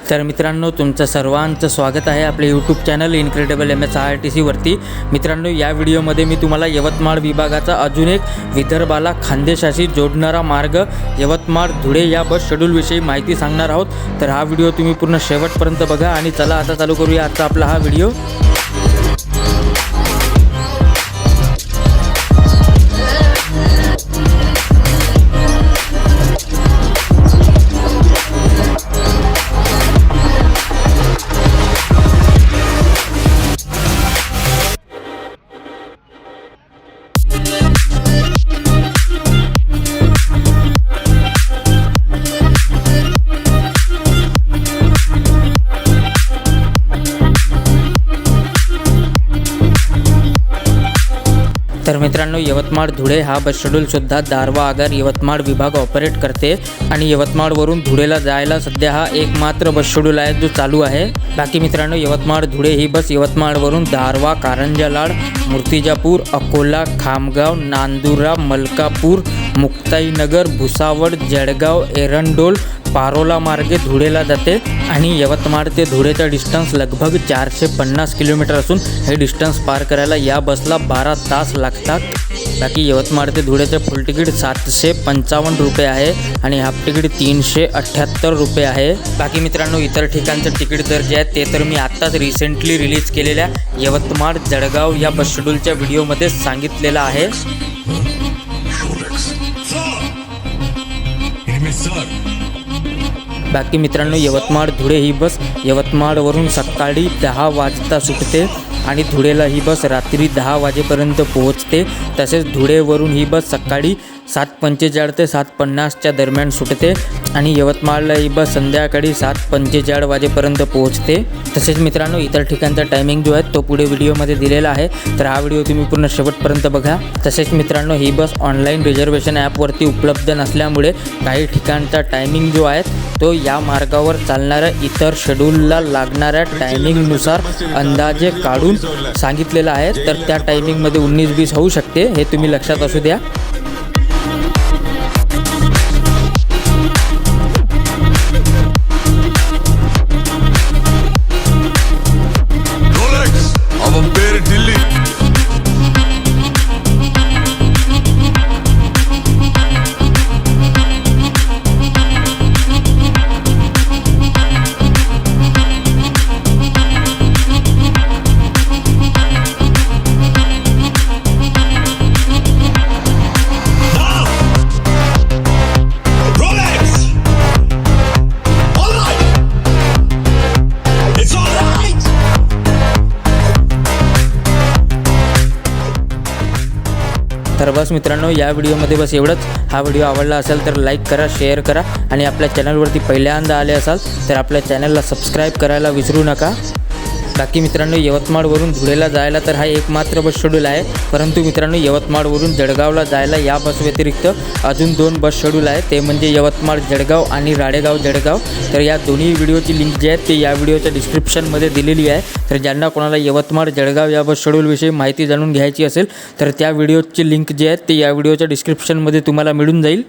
तर मित्रांनो, तुमचं सर्वांचं स्वागत आहे आपले यूट्यूब चॅनल इनक्रेडिबल MSRTC वरती। मित्रांनो, या व्हिडिओमध्ये मी तुम्हाला यवतमाळ विभागाचा अजून एक विदर्भाला खानदेशाशी जोडणारा मार्ग यवतमाळ धुळे या बस शेड्यूलविषयी माहिती सांगणार आहोत। तर हा व्हिडिओ तुम्ही पूर्ण शेवटपर्यंत बघा आणि चला आता चालू करूया आजचा आपला हा व्हिडिओ। तर मित्रांनो, यवतमाळ धुळे हा बस शेड्यूल सुद्धा दारवा आगार यवतमाळ विभाग ऑपरेट करते आणि यवतमाळवरून धुळेला जायला सध्या हा एकमात्र बस शेड्यूल आहे जो चालू आहे। बाकी मित्रांनो, यवतमाळ धुळे ही बस यवतमाळवरून दारवा, कारंजा लाड, मूर्तिजापूर, अकोला, खामगाव, नांदुरा, मलकापूर, मुक्ताईनगर, भुसावळ, जळगाव, एरंडोल, पारोला मार्गे धुळेला जाते आणि यवतमाळ ते धुळेचा डिस्टन्स लगभग 450 किलोमीटर असून हे डिस्टन्स पार करायला या बसला 12 तास लागतात। बाकी यवतमाळ ते धुळेचे फुल तिकीट 755 रुपये आहे आणि हाफ तिकीट 378 रुपये आहे। बाकी मित्रांनो, इतर ठिकाणचं तिकीट दर जे आहे ते तर मी आत्ताच रिसेंटली रिलीज केलेल्या यवतमाळ जळगाव या बस शेड्यूलच्या व्हिडिओमध्ये सांगितलेलं आहे। बाकी मित्रांनो, यवतमाळ धुळे ही बस यवतमाळवरून सकाळी 10 वाजता सुटते आणि धुळेला ही बस रात्री 10 वाजेपर्यंत पोहोचते। तसेच धुळेवरून ही बस सकाळी 7:45 ते 7:50च्या दरम्यान सुटते आणि यवतमाळला ही बस संध्याकाळी 7:45 वाजेपर्यंत पोहोचते। तसेच मित्रांनो, इतर ठिकाणचा टायमिंग जो आहे तो पुढे व्हिडिओमध्ये दिलेला आहे, तर हा व्हिडिओ तुम्ही पूर्ण शेवटपर्यंत बघा। तसेच मित्रांनो, ही बस ऑनलाईन रिझर्वेशन ॲपवरती उपलब्ध नसल्यामुळे काही ठिकाणचा टायमिंग जो आहे तो या मार्गावर चालणाऱ्या इतर शेड्यूलला लागणाऱ्या टायमिंगनुसार अंदाजे काढून सांगितलेला आहे, तर त्या टायमिंगमध्ये 19-20 होऊ शकते, हे तुम्ही लक्षात असू द्या। तर बस मित्रांनो, या व्हिडिओमध्ये बस एवढंच। हा व्हिडिओ आवडला असेल तर लाईक करा, शेअर करा आणि आपल्या चॅनलवरती पहिल्यांदा आले असाल तर आपल्या चॅनलला सबस्क्राईब करायला विसरू नका। बाकी मित्रांनो, यवतमाळवरून धुळेला जायला तर हा एकमात्र बस शेड्यूल आहे, परंतु मित्रांनो, यवतमाळवरून जळगावला जायला या बस व्यतिरिक्त अजून 2 बस शेड्यूल आहे, ते म्हणजे यवतमाळ जळगाव आणि राळेगाव जळगाव। तर या दोन्ही व्हिडिओची लिंक जी आहे ते या व्हिडिओच्या डिस्क्रिप्शनमध्ये दिलेली आहे। तर ज्यांना कोणाला यवतमाळ जळगाव या बस शेड्यूलविषयी माहिती जाणून घ्यायची असेल तर त्या व्हिडिओची लिंक जी आहे ते या व्हिडिओच्या डिस्क्रिप्शनमध्ये तुम्हाला मिळून जाईल।